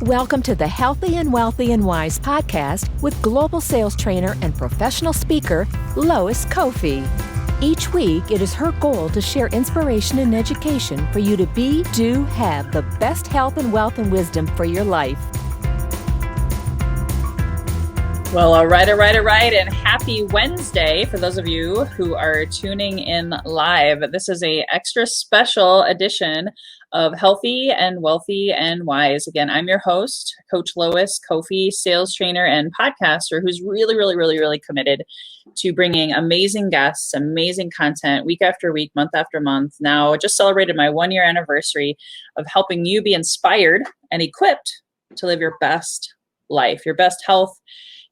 Welcome to the Healthy and Wealthy and Wise podcast with global sales trainer and professional speaker, Lois Kofi. Each week, it is her goal to share inspiration and education for you to be, do, have the best health and wealth and wisdom for your life. Well, all right, and happy Wednesday for those of you who are tuning in live. This is a extra special edition of Healthy and Wealthy and Wise. Again, I'm your host, Coach Lois Kofi, sales trainer and podcaster who's really committed to bringing amazing guests, amazing content week after week, month after month. Now, I just celebrated my 1-year anniversary of helping you be inspired and equipped to live your best life, your best health,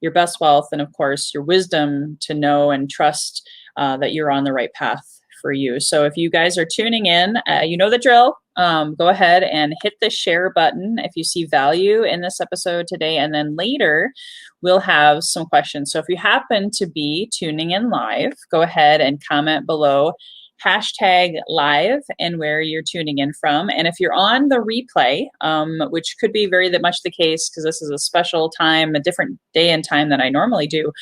your best wealth, and of course, your wisdom to know and trust that you're on the right path for you. So if you guys are tuning in, you know the drill. Go ahead and hit the share button if you see value in this episode today. And then later, we'll have some questions. So if you happen to be tuning in live, go ahead and comment below #live and where you're tuning in from. And if you're on the replay, which could be very much the case because this is a special time, a different day and time than I normally do,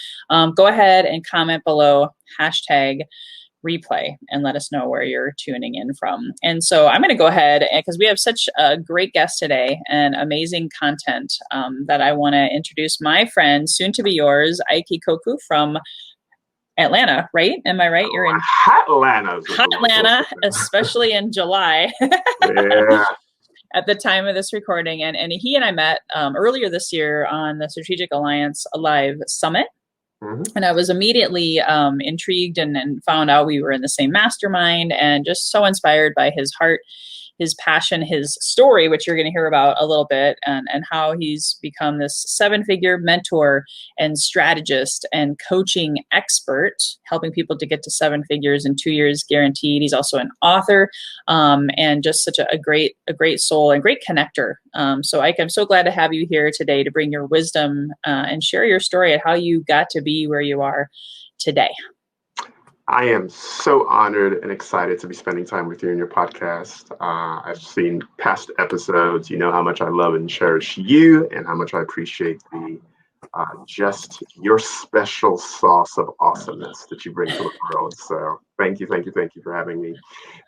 go ahead and comment below #replay and let us know where you're tuning in from. And so I'm going to go ahead because we have such a great guest today and amazing content that I want to introduce my friend, soon to be yours, Ike Ikokwu from Atlanta, right? Am I right? You're in Atlanta, especially in July. Yeah. At the time of this recording. And he and I met earlier this year on the Strategic Alliance Live Summit. Mm-hmm. And I was immediately intrigued and found out we were in the same mastermind and just so inspired by his heart, his passion, his story, which you're going to hear about a little bit, and how he's become this 7-figure mentor and strategist and coaching expert, helping people to get to 7 figures in 2 years guaranteed. He's also an author and just such a great soul and great connector. So Ike, I'm so glad to have you here today to bring your wisdom and share your story of how you got to be where you are today. I am so honored and excited to be spending time with you in your podcast. I've seen past episodes. You know how much I love and cherish you and how much I appreciate just your special sauce of awesomeness that you bring to the world. So thank you for having me.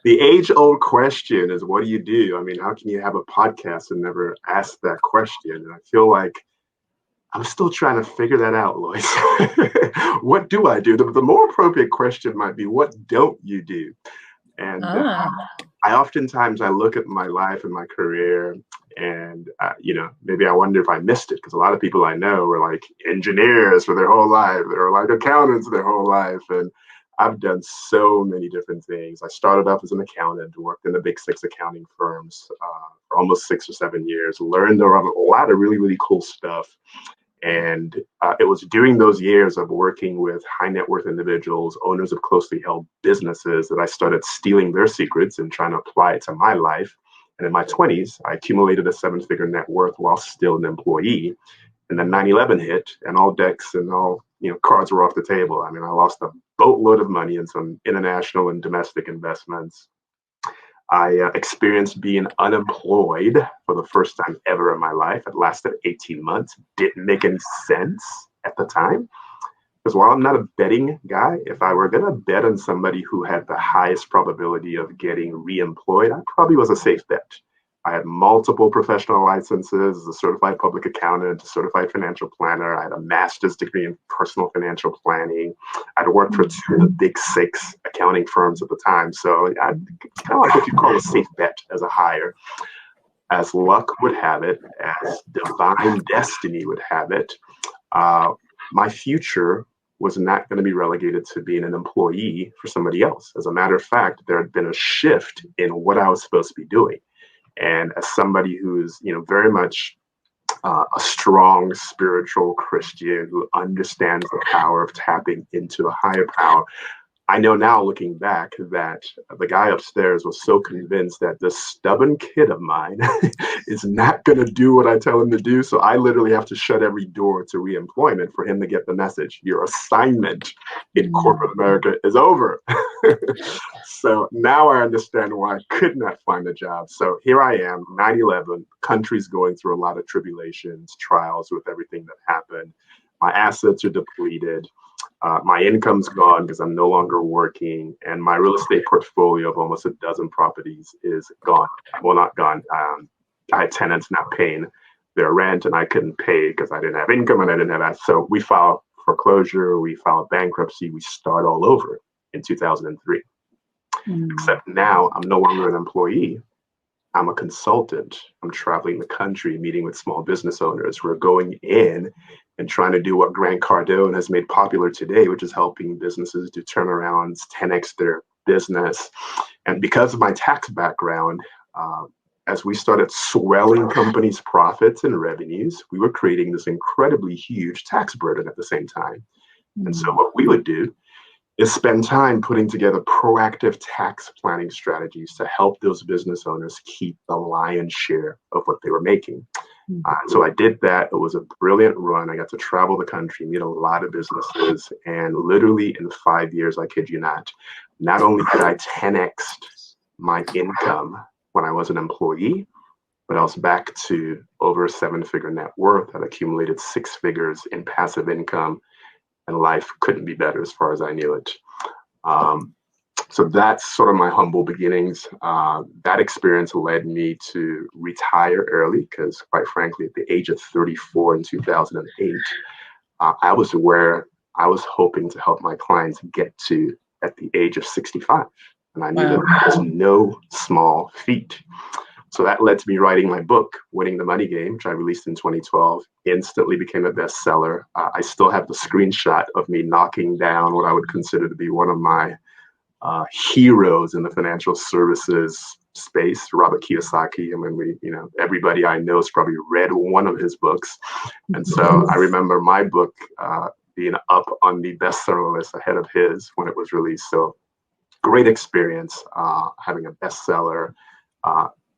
The age-old question is, what do you do? I mean, how can you have a podcast and never ask that question? And I feel like I'm still trying to figure that out, Lois. What do I do? The more appropriate question might be, what don't you do? And I oftentimes look at my life and my career and, maybe I wonder if I missed it because a lot of people I know are like engineers for their whole life. They're like accountants their whole life. And I've done so many different things. I started off as an accountant, worked in the big 6 accounting firms for almost 6 or 7 years, learned a lot of really cool stuff. And it was during those years of working with high net worth individuals, owners of closely held businesses, that I started stealing their secrets and trying to apply it to my life. And in my 20s, I accumulated a 7-figure net worth while still an employee. And then 9/11 hit and all decks and all cards were off the table. I mean, I lost a boatload of money in some international and domestic investments. I experienced being unemployed for the first time ever in my life. It lasted 18 months. Didn't make any sense at the time. Because while I'm not a betting guy, if I were going to bet on somebody who had the highest probability of getting reemployed, I probably was a safe bet. I had multiple professional licenses as a certified public accountant, a certified financial planner. I had a master's degree in personal financial planning. I'd worked for 2 of the big 6 accounting firms at the time. So I kind of like what you call a safe bet as a hire. As luck would have it, as divine destiny would have it, my future was not going to be relegated to being an employee for somebody else. As a matter of fact, there had been a shift in what I was supposed to be doing. And as somebody who's, very much a strong spiritual Christian who understands the power of tapping into a higher power, I know now, looking back, that the guy upstairs was so convinced that this stubborn kid of mine is not going to do what I tell him to do. So I literally have to shut every door to reemployment for him to get the message. Your assignment in corporate America is over. So now I understand why I could not find a job. So here I am, 9/11, country's going through a lot of tribulations, trials with everything that happened. My assets are depleted. My income's gone because I'm no longer working, and my real estate portfolio of almost a dozen properties is gone. Well, not gone. I had tenants not paying their rent, and I couldn't pay because I didn't have income and I didn't have that. So we filed foreclosure, we filed bankruptcy, we start all over in 2003. Except now I'm no longer an employee. I'm a consultant. I'm traveling the country, meeting with small business owners. We're going in and trying to do what Grant Cardone has made popular today, which is helping businesses do turnarounds, 10x their business. And because of my tax background, as we started swelling companies' profits and revenues, we were creating this incredibly huge tax burden at the same time. And so what we would do is spend time putting together proactive tax planning strategies to help those business owners keep the lion's share of what they were making. So I did that. It was a brilliant run. I got to travel the country, meet a lot of businesses, and literally in 5 years, I kid you not only did I 10x my income when I was an employee, but I was back to over 7-figure net worth. I'd accumulated 6 figures in passive income, and life couldn't be better as far as I knew it. So that's sort of my humble beginnings. That experience led me to retire early because, quite frankly, at the age of 34 in 2008, I was where I was hoping to help my clients get to at the age of 65. And I knew that was no small feat. So that led to me writing my book, Winning the Money Game, which I released in 2012, instantly became a bestseller. I still have the screenshot of me knocking down what I would consider to be one of my heroes in the financial services space, Robert Kiyosaki. I mean, everybody I know has probably read one of his books. And so I remember my book being up on the bestseller list ahead of his when it was released. So great experience having a bestseller,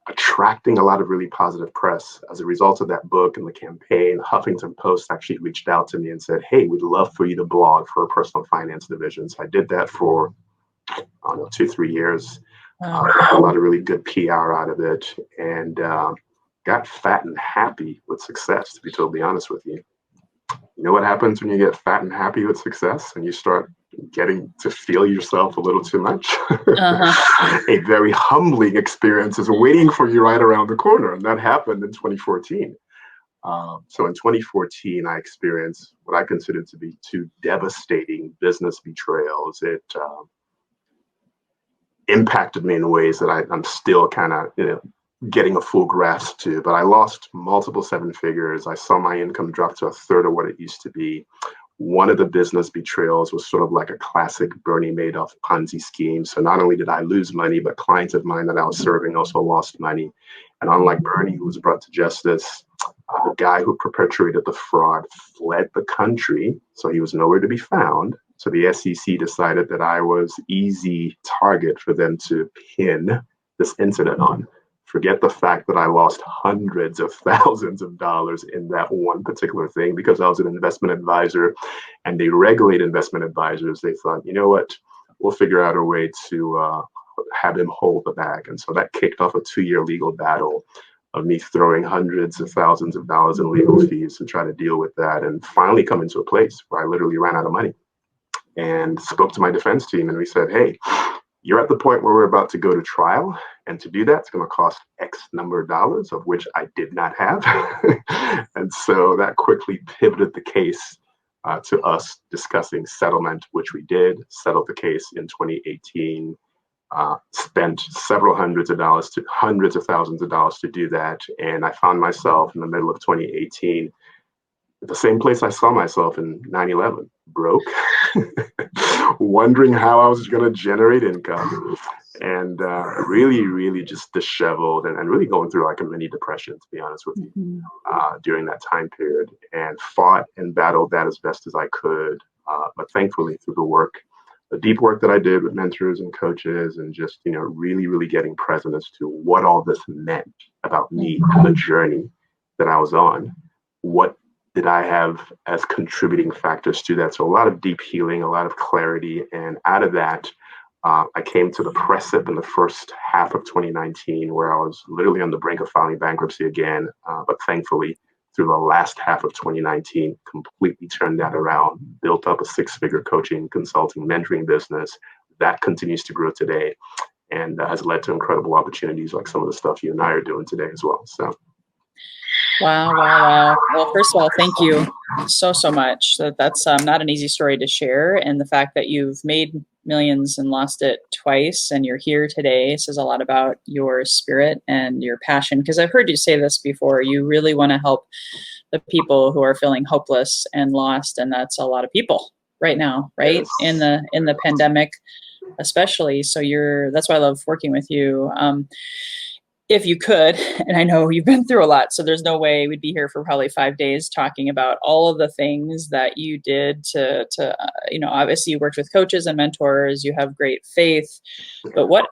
attracting a lot of really positive press. As a result of that book and the campaign, Huffington Post actually reached out to me and said, hey, we'd love for you to blog for a personal finance division. So I did that for, 2-3 years. Got a lot of really good PR out of it, and got fat and happy with success, to be totally honest with you. You know what happens when you get fat and happy with success and you start getting to feel yourself a little too much? A very humbling experience is waiting for you right around the corner. And that happened in 2014. So in 2014, I experienced what I considered to be 2 devastating business betrayals. It impacted me in ways that I'm still kind of, getting a full grasp to, but I lost multiple 7 figures. I saw my income drop to 1/3 of what it used to be. One of the business betrayals was sort of like a classic Bernie Madoff Ponzi scheme. So not only did I lose money, but clients of mine that I was serving also lost money. And unlike Bernie, who was brought to justice, the guy who perpetrated the fraud fled the country, so he was nowhere to be found. So the SEC decided that I was easy target for them to pin this incident on. Forget the fact that I lost hundreds of thousands of dollars in that one particular thing because I was an investment advisor and they regulate investment advisors. They thought, you know what, we'll figure out a way to have him hold the bag. And so that kicked off a 2-year legal battle of me throwing hundreds of thousands of dollars in legal fees to try to deal with that, and finally coming to a place where I literally ran out of money and spoke to my defense team. And we said, hey, you're at the point where we're about to go to trial. And to do that, it's going to cost X number of dollars, of which I did not have. And so that quickly pivoted the case to us discussing settlement, which we did, settled the case in 2018, spent several hundreds of dollars to hundreds of thousands of dollars to do that. And I found myself in the middle of 2018 at the same place I saw myself in 9/11, broke, wondering how I was going to generate income, and really just disheveled and really going through like a mini depression, to be honest with you, during that time period, and fought and battled that as best as I could. But thankfully, through the work the deep work that I did with mentors and coaches and just, really, really getting present as to what all this meant about me and the journey that I was on. What did I have as contributing factors to that? So a lot of deep healing, a lot of clarity. And out of that, I came to the precipice in the first half of 2019, where I was literally on the brink of filing bankruptcy again. But thankfully, through the last half of 2019, completely turned that around, built up a six-figure coaching, consulting, mentoring business that continues to grow today and has led to incredible opportunities like some of the stuff you and I are doing today as well. So. Wow. Well, first of all, thank you so much. That's not an easy story to share. And the fact that you've made millions and lost it twice and you're here today says a lot about your spirit and your passion. Because I've heard you say this before, you really want to help the people who are feeling hopeless and lost. And that's a lot of people right now, right? In the pandemic, especially. So that's why I love working with you. If you could, and I know you've been through a lot, so there's no way we'd be here for probably 5 days talking about all of the things that you did to obviously you worked with coaches and mentors, you have great faith, but what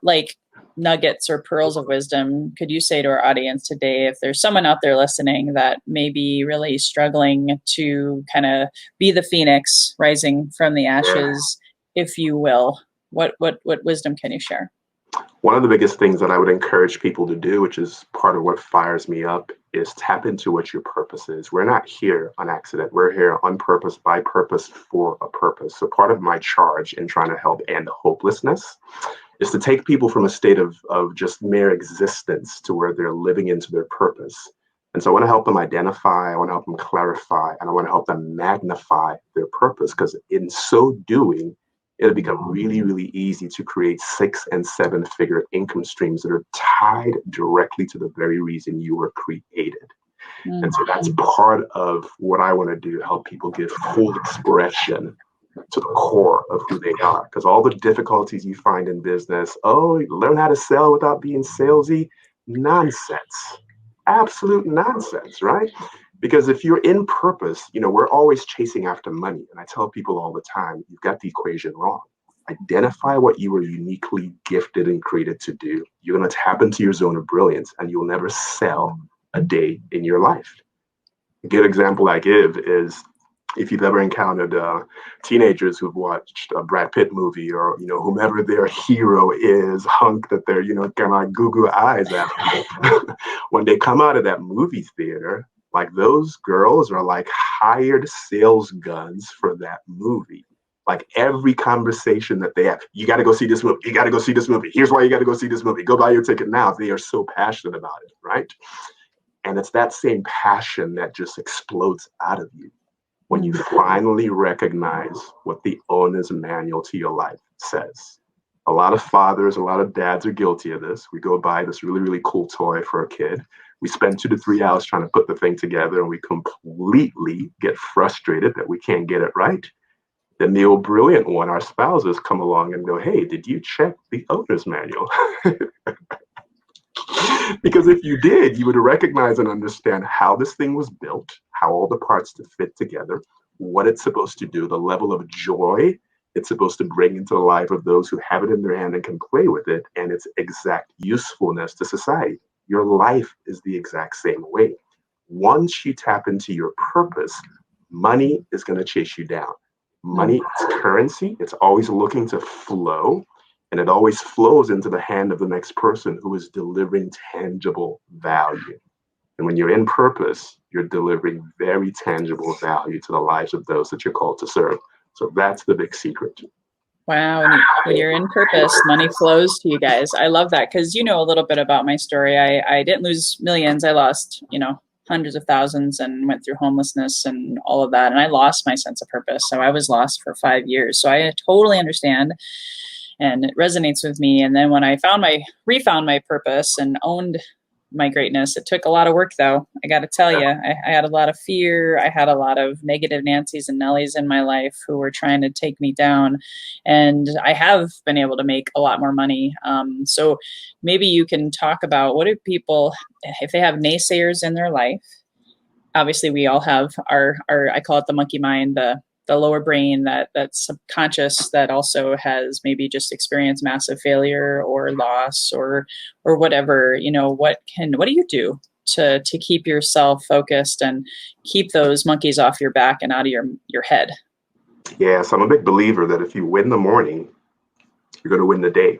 nuggets or pearls of wisdom could you say to our audience today if there's someone out there listening that may be really struggling to kind of be the phoenix rising from the ashes, if you will? What wisdom can you share? One of the biggest things that I would encourage people to do, which is part of what fires me up, is tap into what your purpose is. We're not here on accident. We're here on purpose, by purpose, for a purpose. So part of my charge in trying to help end hopelessness is to take people from a state of just mere existence to where they're living into their purpose. And so I want to help them identify, I want to help them clarify, and I want to help them magnify their purpose, because in so doing, it'll become really, really easy to create 6- and 7-figure income streams that are tied directly to the very reason you were created. And so that's part of what I want to do, help people give full expression to the core of who they are. Because all the difficulties you find in business, learn how to sell without being salesy, nonsense, absolute nonsense, right? Because if you're in purpose, we're always chasing after money. And I tell people all the time, you've got the equation wrong. Identify what you were uniquely gifted and created to do. You're going to tap into your zone of brilliance and you'll never sell a day in your life. A good example I give is if you've ever encountered teenagers who've watched a Brad Pitt movie or, whomever their hero is, hunk that they're, kind of like goo eyes at. When they come out of that movie theater, like those girls are like hired sales guns for that movie. Like every conversation that they have, you got to go see this movie. You got to go see this movie. Here's why you got to go see this movie. Go buy your ticket now. They are so passionate about it, right? And it's that same passion that just explodes out of you when you finally recognize what the owner's manual to your life says. A lot of fathers, a lot of dads are guilty of this. We go buy this really, really cool toy for a kid. We spend 2 to 3 hours trying to put the thing together and we completely get frustrated that we can't get it right. Then the old brilliant one, our spouses, come along and go, hey, did you check the owner's manual? Because if you did, you would recognize and understand how this thing was built, how all the parts to fit together, what it's supposed to do, the level of joy it's supposed to bring into the life of those who have it in their hand and can play with it, and its exact usefulness to society. Your life is the exact same way. Once you tap into your purpose, money is going to chase you down. Money is currency. It's always looking to flow, and it always flows into the hand of the next person who is delivering tangible value. And when you're in purpose, you're delivering very tangible value to the lives of those that you're called to serve. So that's the big secret. Wow. When you're in purpose, money flows to you guys. I love that because you know a little bit about my story. I didn't lose millions. I lost, hundreds of thousands and went through homelessness and all of that. And I lost my sense of purpose. So I was lost for 5 years. So I totally understand and it resonates with me. And then when I refound my purpose and owned my greatness, it took a lot of work though. I got to tell you, I had a lot of fear. I had a lot of negative Nancys and Nellies in my life who were trying to take me down. And I have been able to make a lot more money. So maybe you can talk about what do people, if they have naysayers in their life, obviously we all have our I call it the monkey mind, the the lower brain, that's subconscious, that also has maybe just experienced massive failure or loss or whatever, what do you do to keep yourself focused and keep those monkeys off your back and out of your head? Yeah, so I'm a big believer that if you win the morning, you're going to win the day.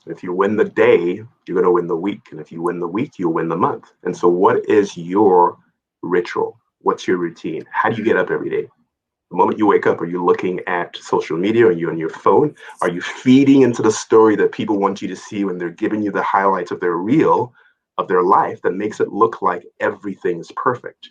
If you win the day, you're going to win the week. And if you win the week, you'll win the month. And so what is your ritual? What's your routine? How do you get up every day? The moment you wake up, are you looking at social media? Are you on your phone? Are you feeding into the story that people want you to see when they're giving you the highlights of their reel of their life that makes it look like everything is perfect?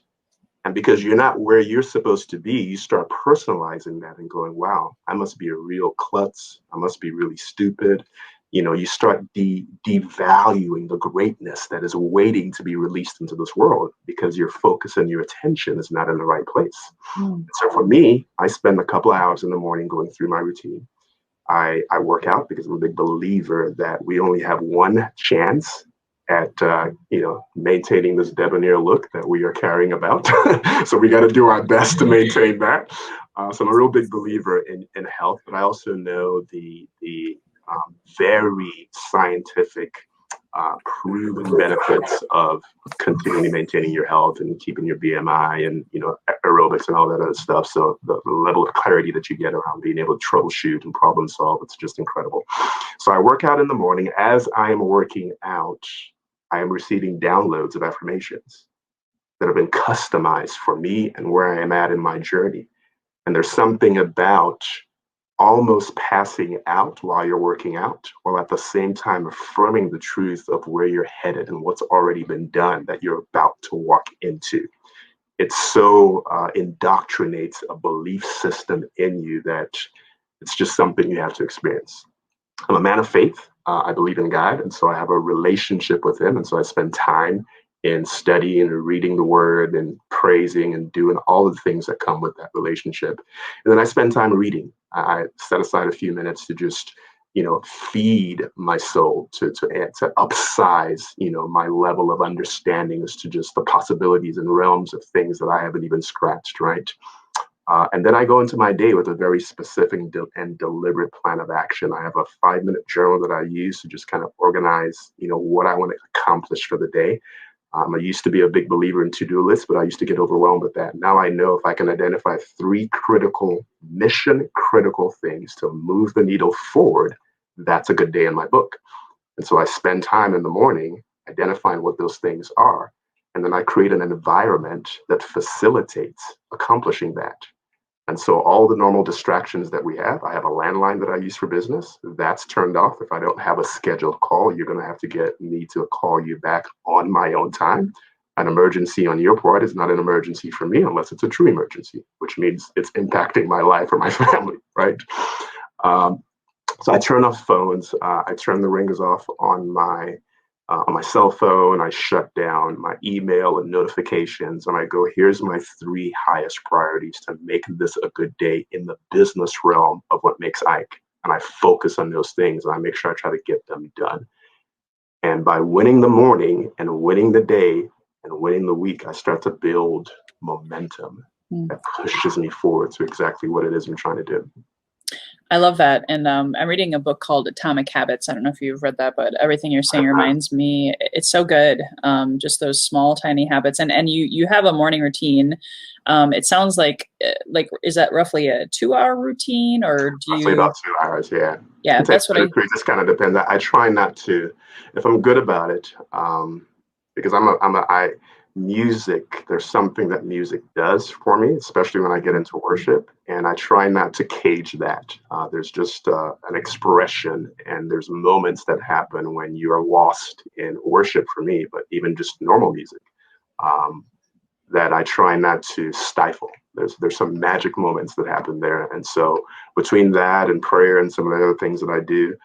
And because you're not where you're supposed to be, you start personalizing that and going, wow, I must be a real klutz. I must be really stupid. You start devaluing the greatness that is waiting to be released into this world because your focus and your attention is not in the right place. So for me, I spend a couple of hours in the morning going through my routine. I work out because I'm a big believer that we only have one chance at maintaining this debonair look that we are carrying about. So we got to do our best to maintain that. So I'm a real big believer in health, but I also know the very scientific proven benefits of continually maintaining your health and keeping your BMI and aerobics and all that other stuff. So the level of clarity that you get around being able to troubleshoot and problem solve, it's just incredible. So I work out in the morning. As I am working out, I am receiving downloads of affirmations that have been customized for me and where I am at in my journey. And there's something about almost passing out while you're working out, while at the same time affirming the truth of where you're headed and what's already been done that you're about to walk into. It so indoctrinates a belief system in you that it's just something you have to experience. I'm a man of faith. I believe in God, and so I have a relationship with Him, and so I spend time in studying and reading the Word and praising and doing all of the things that come with that relationship. And then I spend time reading. I set aside a few minutes to just, feed my soul, to upsize, my level of understanding as to just the possibilities and realms of things that I haven't even scratched, right? And then I go into my day with a very specific and deliberate plan of action. I have a 5-minute journal that I use to just kind of organize, what I want to accomplish for the day. I used to be a big believer in to-do lists, but I used to get overwhelmed with that. Now I know if I can identify 3 mission critical things to move the needle forward, that's a good day in my book. And so I spend time in the morning identifying what those things are. And then I create an environment that facilitates accomplishing that. And so all the normal distractions that we have, I have a landline that I use for business. That's turned off. If I don't have a scheduled call, you're going to have to get me to call you back on my own time. An emergency on your part is not an emergency for me unless it's a true emergency, which means it's impacting my life or my family, right? So I turn off phones. I turn the ringers off on my cell phone. I shut down my email and notifications, and I go, here's my 3 highest priorities to make this a good day in the business realm of what makes Ike. And I focus on those things, and I make sure I try to get them done. And by winning the morning and winning the day and winning the week, I start to build momentum that pushes me forward to exactly what it is I'm trying to do. I love that. And I'm reading a book called Atomic Habits. I don't know if you've read that, but everything you're saying reminds me, it's so good. Just those small, tiny habits. And you have a morning routine. It sounds like, is that roughly a 2-hour routine, or do you? Roughly about 2 hours, yeah. Yeah, that's what I. It just kind of depends. I try not to, if I'm good about it, because music, there's something that music does for me, especially when I get into worship, and I try not to cage that. There's just an expression, and there's moments that happen when you are lost in worship for me, but even just normal music, that I try not to stifle. There's some magic moments that happen there, and so between that and prayer and some of the other things that I do,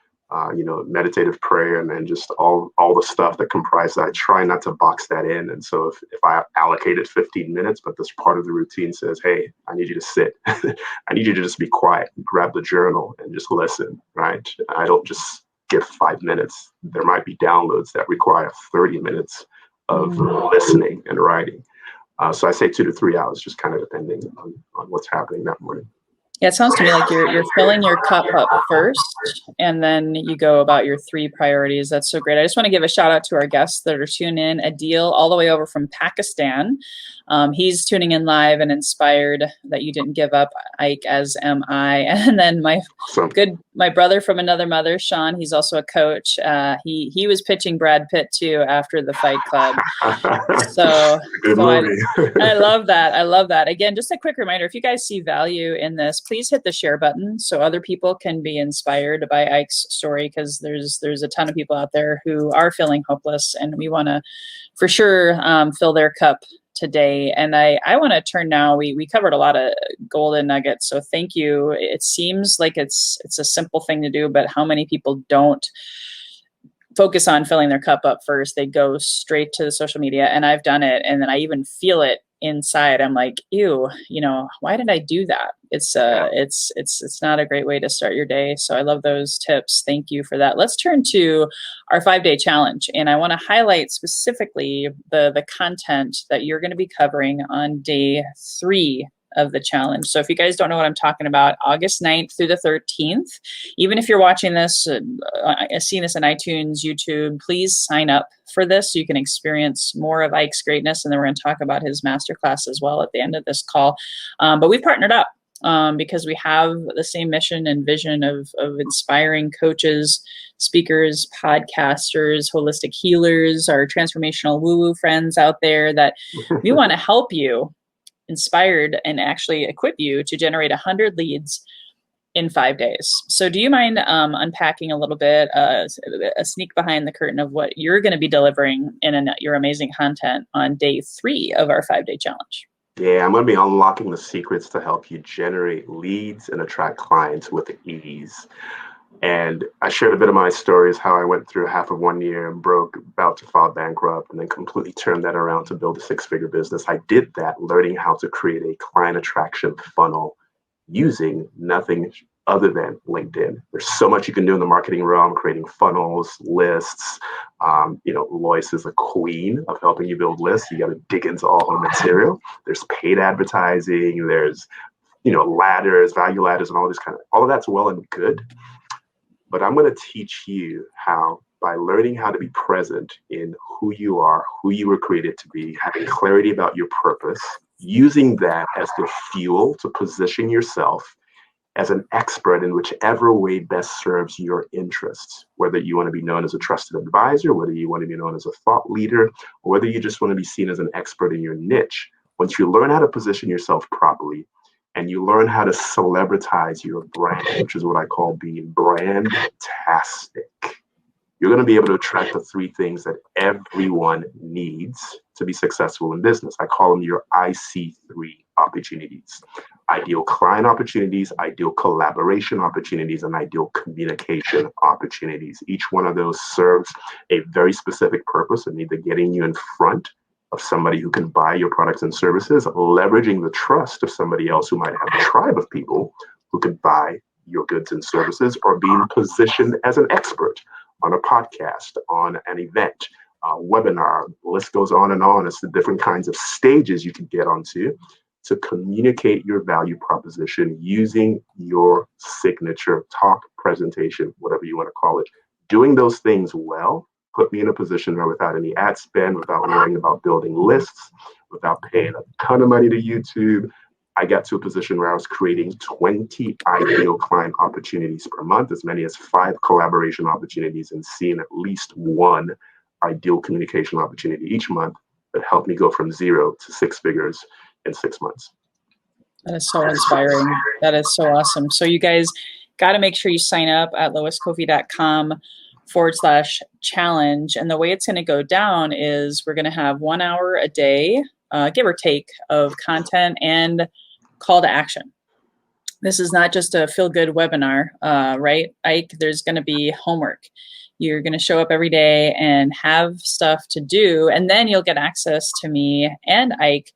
meditative prayer and just all the stuff that comprises that, I try not to box that in. And so if I allocated 15 minutes, but this part of the routine says, hey, I need you to sit. I need you to just be quiet, grab the journal and just listen, right? I don't just give 5 minutes. There might be downloads that require 30 minutes of listening and writing. So I say 2 to 3 hours, just kind of depending on what's happening that morning. Yeah, it sounds to me like you're filling your cup up first, and then you go about your 3 priorities. That's so great. I just want to give a shout out to our guests that are tuning in. Adil, all the way over from Pakistan. He's tuning in live and inspired that you didn't give up, Ike, as am I. And then my brother from another mother, Sean. He's also a coach. He was pitching Brad Pitt too after the Fight Club. So I love that. I love that. Again, just a quick reminder, if you guys see value in this, please hit the share button so other people can be inspired by Ike's story, because there's a ton of people out there who are feeling hopeless, and we want to for sure fill their cup today. And I want to turn now, we covered a lot of golden nuggets, so thank you. It seems like it's a simple thing to do, but how many people don't focus on filling their cup up first? They go straight to the social media, and I've done it, and then I even feel it inside. I'm like, ew, why did I do that? It's not a great way to start your day. So I love those tips. Thank you for that. Let's turn to our 5-day challenge, and I want to highlight specifically the content that you're going to be covering on day 3 of the challenge. So if you guys don't know what I'm talking about, August 9th through the 13th, even if you're watching this, seeing this on iTunes, YouTube, please sign up for this so you can experience more of Ike's greatness. And then we're going to talk about his masterclass as well at the end of this call. But we've partnered up because we have the same mission and vision of inspiring coaches, speakers, podcasters, holistic healers, our transformational woo-woo friends out there, that we want to help you inspired and actually equip you to generate 100 leads in 5 days. So do you mind unpacking a little bit, a sneak behind the curtain of what you're going to be delivering in your amazing content on day 3 of our 5-day challenge? Yeah, I'm going to be unlocking the secrets to help you generate leads and attract clients with ease. And I shared a bit of my stories, how I went through half of 1 year and broke, about to file bankrupt, and then completely turned that around to build a 6-figure business. I did that learning how to create a client attraction funnel using nothing other than LinkedIn. There's so much you can do in the marketing realm, creating funnels, lists. Lois is a queen of helping you build lists. You got to dig into all her material. There's paid advertising. There's, ladders, value ladders, and all of that's well and good. But I'm going to teach you how, by learning how to be present in who you are, who you were created to be, having clarity about your purpose, using that as the fuel to position yourself as an expert in whichever way best serves your interests, whether you want to be known as a trusted advisor, whether you want to be known as a thought leader, or whether you just want to be seen as an expert in your niche. Once you learn how to position yourself properly, and you learn how to celebritize your brand, which is what I call being brand-tastic, you're going to be able to attract the 3 things that everyone needs to be successful in business. I call them your IC3 opportunities: ideal client opportunities, ideal collaboration opportunities, and ideal communication opportunities. Each one of those serves a very specific purpose of either getting you in front of somebody who can buy your products and services, leveraging the trust of somebody else who might have a tribe of people who could buy your goods and services, or being positioned as an expert on a podcast, on an event, a webinar. The list goes on and on. It's the different kinds of stages you can get onto to communicate your value proposition using your signature talk, presentation, whatever you want to call it. Doing those things well put me in a position where, without any ad spend, without worrying about building lists, without paying a ton of money to YouTube, I got to a position where I was creating 20 ideal client opportunities per month, as many as 5 collaboration opportunities, and seeing at least 1 ideal communication opportunity each month that helped me go from 0 to 6 figures in 6 months. That is so inspiring. That is so awesome. So you guys got to make sure you sign up at loiskofi.com/challenge. And the way it's going to go down is we're going to have 1 hour a day, give or take, of content and call to action. This is not just a feel-good webinar, right, Ike? There's going to be homework. You're going to show up every day and have stuff to do, and then you'll get access to me and Ike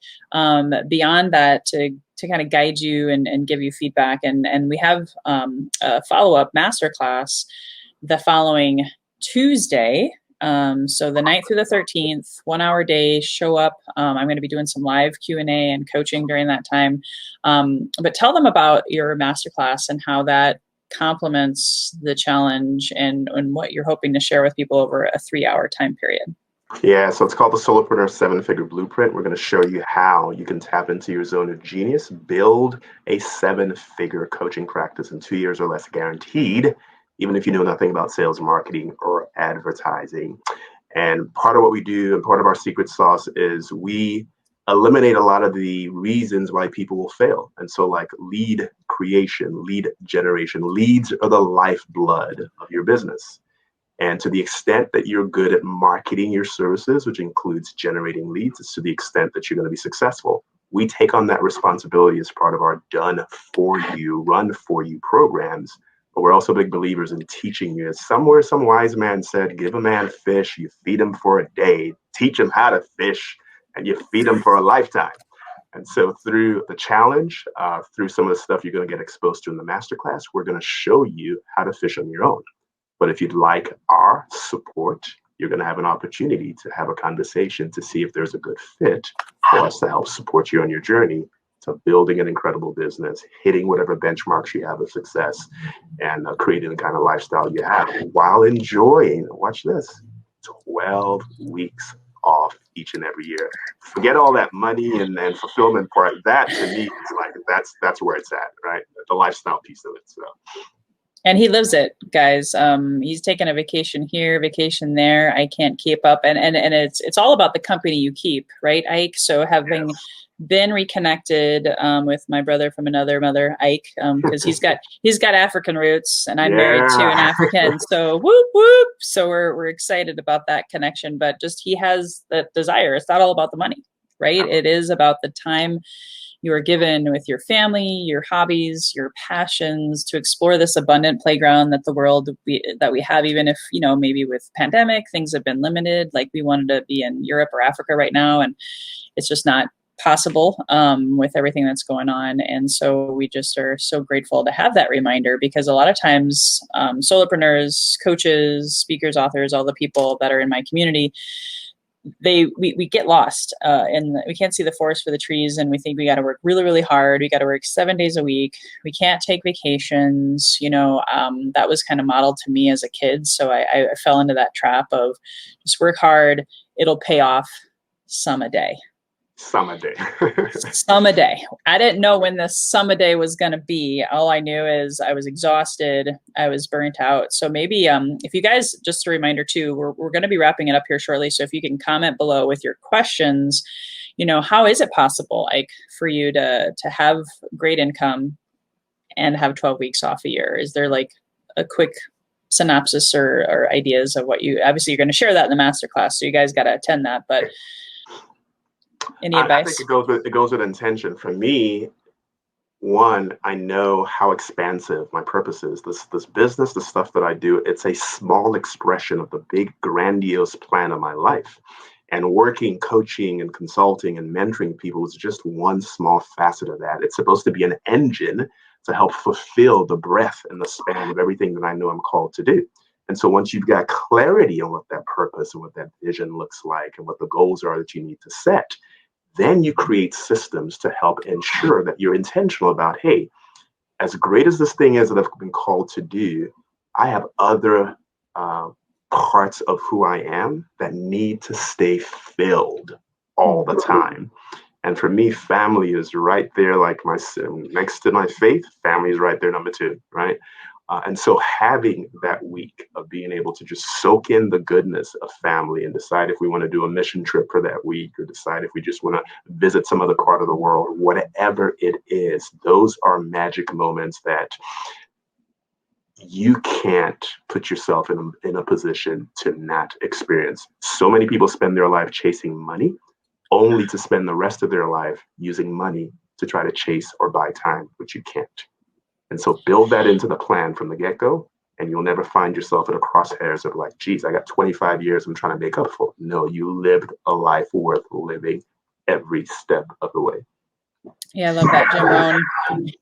beyond that to kind of guide you and give you feedback. And we have a follow-up masterclass the following Tuesday So the 9th through the 13th, 1 hour day, show up. I'm going to be doing some live Q&A and coaching during that time. But tell them about your masterclass and how that complements the challenge and what you're hoping to share with people over a 3-hour time period. Yeah, so it's called the Solopreneur 7-Figure Blueprint. We're going to show you how you can tap into your zone of genius, build a 7-figure coaching practice in 2 years or less guaranteed, even if you know nothing about sales, marketing, or advertising. And part of what we do and part of our secret sauce is we eliminate a lot of the reasons why people will fail. And so like lead creation, lead generation, leads are the lifeblood of your business. And to the extent that you're good at marketing your services, which includes generating leads, it's to the extent that you're going to be successful. We take on that responsibility as part of our done for you, run for you programs. But we're also big believers in teaching you. Somewhere, some wise man said, give a man fish, you feed him for a day, teach him how to fish, and you feed him for a lifetime. And so through the challenge, through some of the stuff you're going to get exposed to in the masterclass, we're going to show you how to fish on your own. But if you'd like our support, you're going to have an opportunity to have a conversation to see if there's a good fit for us to help support you on your journey to building an incredible business, hitting whatever benchmarks you have of success, and creating the kind of lifestyle you have while enjoying, watch this, 12 weeks off each and every year. Forget all that money and fulfillment part. That to me is like, that's where it's at, right? The lifestyle piece of it. So. And he lives it, guys. He's taking a vacation here, vacation there. I can't keep up. And it's all about the company you keep, right, Ike? So having been reconnected with my brother from another mother, Ike, because he's got African roots, and I'm married to an African. So whoop whoop. So we're excited about that connection. But just he has that desire. It's not all about the money, right? It is about the time you are given with your family, your hobbies, your passions to explore this abundant playground that the world that we have, even if, maybe with pandemic, things have been limited. Like we wanted to be in Europe or Africa right now, and it's just not possible with everything that's going on. And so we just are so grateful to have that reminder, because a lot of times solopreneurs, coaches, speakers, authors, all the people that are in my community, we get lost and we can't see the forest for the trees, and we think we got to work really, really hard. We got to work 7 days a week. We can't take vacations. That was kind of modeled to me as a kid. So I fell into that trap of just work hard. It'll pay off some a day. Some a day. I didn't know when this some a day was going to be. All I knew is I was exhausted. I was burnt out. So maybe if you guys, just a reminder too, we're going to be wrapping it up here shortly. So if you can comment below with your questions, how is it possible, Ike, for you to have great income and have 12 weeks off a year? Is there like a quick synopsis or ideas of what obviously you're going to share that in the masterclass, so you guys got to attend that, but any advice? I think it goes with intention. For me, one, I know how expansive my purpose is. This business, the stuff that I do, it's a small expression of the big grandiose plan of my life. And working, coaching, and consulting and mentoring people is just one small facet of that. It's supposed to be an engine to help fulfill the breadth and the span of everything that I know I'm called to do. And so once you've got clarity on what that purpose and what that vision looks like and what the goals are that you need to set, then you create systems to help ensure that you're intentional about, hey, as great as this thing is that I've been called to do, I have other parts of who I am that need to stay filled all the time. And for me, family is right there, like next to my faith, family is right there, number 2, right? And so having that week of being able to just soak in the goodness of family and decide if we want to do a mission trip for that week, or decide if we just want to visit some other part of the world, whatever it is, those are magic moments that you can't put yourself in a position to not experience. So many people spend their life chasing money only to spend the rest of their life using money to try to chase or buy time, which you can't. And so build that into the plan from the get-go, and you'll never find yourself in a crosshairs of like, geez, I got 25 years I'm trying to make up for. No, you lived a life worth living every step of the way. Yeah, I love that.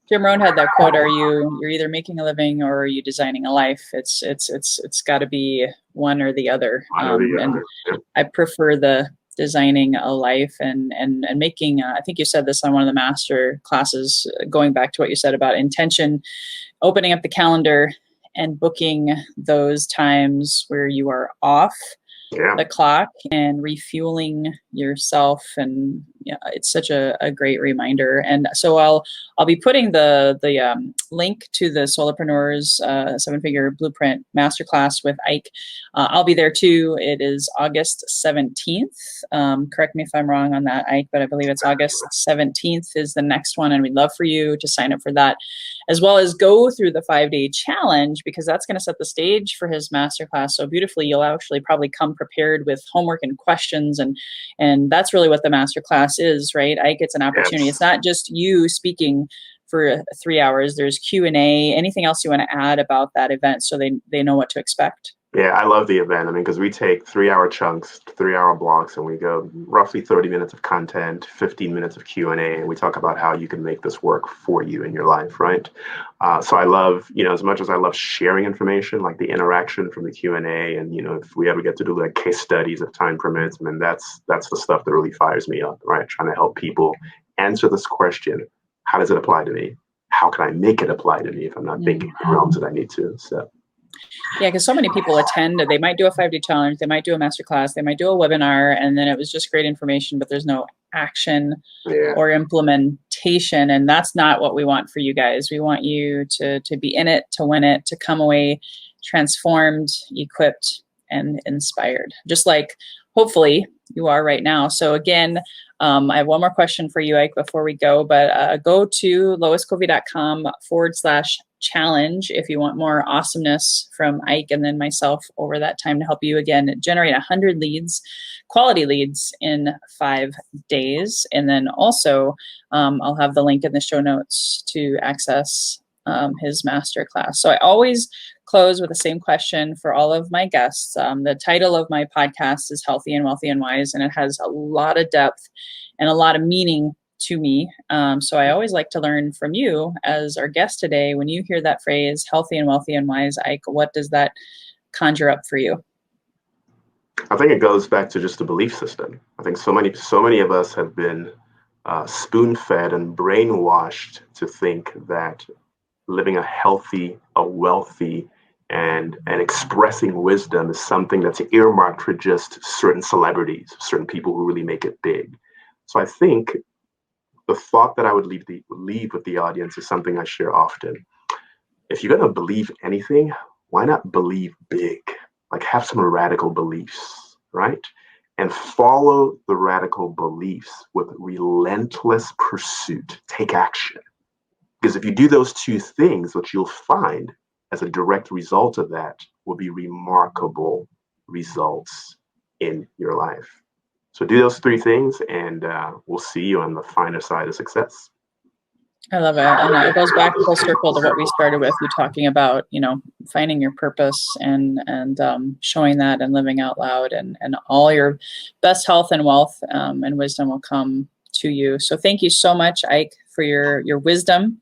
Jim Rohn had that quote, you're either making a living or are you designing a life? It's got to be one or the other. One or the And other. Yeah. I prefer the designing a life and making, I think you said this on one of the master classes, going back to what you said about intention, opening up the calendar and booking those times where you are off Yeah. the clock and refueling yourself. And yeah, it's such a great reminder. And so I'll be putting the link to the Solopreneurs 7-figure blueprint masterclass with Ike. I'll be there too. It is August 17th. Correct me if I'm wrong on that, Ike, but I believe it's August 17th is the next one. And we'd love for you to sign up for that, as well as go through the 5-day challenge, because that's going to set the stage for his masterclass so beautifully. You'll actually probably come prepared with homework and questions, and that's really what the masterclass is, right? Ike, it's an opportunity. Yes. It's not just you speaking for 3 hours. There's Q&A. Anything else you want to add about that event so they know what to expect? Yeah, I love the event. I mean, because we take 3-hour chunks, 3-hour blocks, and we go roughly 30 minutes of content, 15 minutes of Q&A, and we talk about how you can make this work for you in your life, right? So I love, as much as I love sharing information, like the interaction from the Q&A, and, if we ever get to do like case studies if time permits, I mean, that's the stuff that really fires me up, right? Trying to help people answer this question: how does it apply to me? How can I make it apply to me if I'm not thinking in the realms that I need to? So. Yeah, because so many people attend. They might do a 5-day challenge, they might do a masterclass, they might do a webinar, and then it was just great information, but there's no action or implementation. And that's not what we want for you guys. We want you to be in it, to win it, to come away transformed, equipped, and inspired, just like hopefully you are right now. So again, I have one more question for you, Ike, before we go, but go to loiscovey.com/challenge if you want more awesomeness from Ike and then myself over that time to help you again generate 100 leads, quality leads in 5 days. And then also I'll have the link in the show notes to access his masterclass. So I always close with the same question for all of my guests. The title of my podcast is Healthy and Wealthy and Wise, and it has a lot of depth and a lot of meaning to me. So I always like to learn from you as our guest today. When you hear that phrase, healthy and wealthy and wise, Ike, what does that conjure up for you? I think it goes back to just the belief system. I think so many of us have been spoon-fed and brainwashed to think that living a healthy, a wealthy, and expressing wisdom is something that's earmarked for just certain celebrities, certain people who really make it big. So I think the thought that I would leave with the audience is something I share often. If you're going to believe anything, why not believe big? Like, have some radical beliefs, right? And follow the radical beliefs with relentless pursuit. Take action. Because if you do those two things, what you'll find as a direct result of that will be remarkable results in your life. So do those 3 things, and we'll see you on the finer side of success. I love it. And it goes back full circle to what we started with, you talking about, finding your purpose and showing that and living out loud, and all your best health and wealth and wisdom will come to you. So thank you so much, Ike, for your wisdom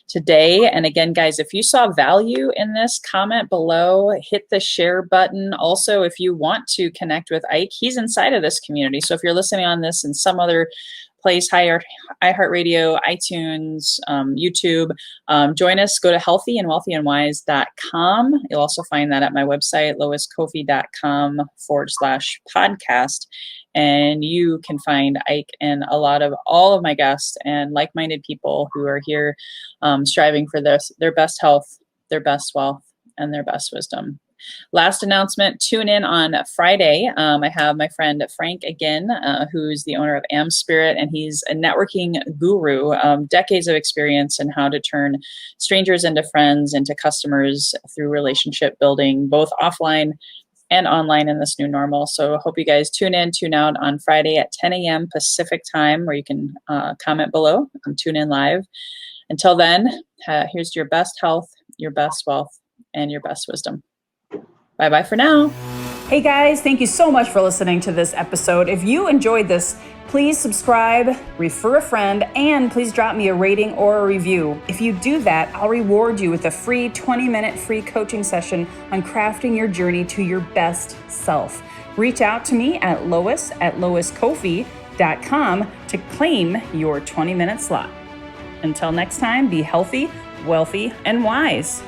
today. And again, guys, if you saw value in this, comment below, hit the share button. Also, if you want to connect with Ike, he's inside of this community. So if you're listening on this in some other place, iHeartRadio, iTunes, YouTube, join us. Go to healthyandwealthyandwise.com. You'll also find that at my website, loiscovey.com/podcast. And you can find Ike and all of my guests and like-minded people who are here striving for their best health, their best wealth, and their best wisdom. Last announcement, tune in on Friday. I have my friend Frank again, who's the owner of Am Spirit, and he's a networking guru, decades of experience in how to turn strangers into friends, into customers through relationship building, both offline and online in this new normal. So I hope you guys tune out on Friday at 10 a.m. Pacific time, where you can comment below and tune in live. Until then, here's your best health, your best wealth, and your best wisdom. Bye-bye for now. Hey guys, thank you so much for listening to this episode. If you enjoyed this, please subscribe, refer a friend, and please drop me a rating or a review. If you do that, I'll reward you with a free 20-minute free coaching session on crafting your journey to your best self. Reach out to me at lois@loiskofi.com to claim your 20-minute slot. Until next time, be healthy, wealthy, and wise.